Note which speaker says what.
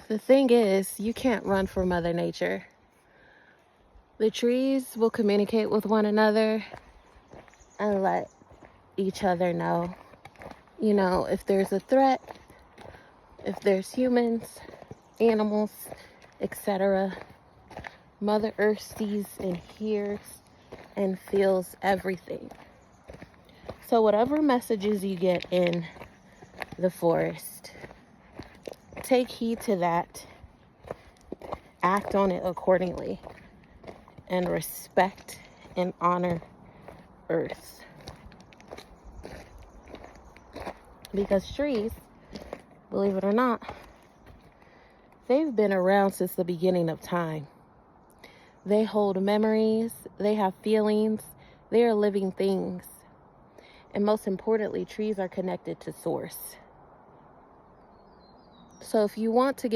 Speaker 1: the thing is, you can't run from Mother Nature. The trees will communicate with one another and let each other know, if there's a threat, if there's humans, animals, etc. Mother Earth sees and hears and feels everything. So whatever messages you get in the forest, take heed to that, act on it accordingly, and respect and honor Earth. Because trees, believe it or not, they've been around since the beginning of time. They hold memories, they have feelings, they are living things. And most importantly, trees are connected to source. So if you want to get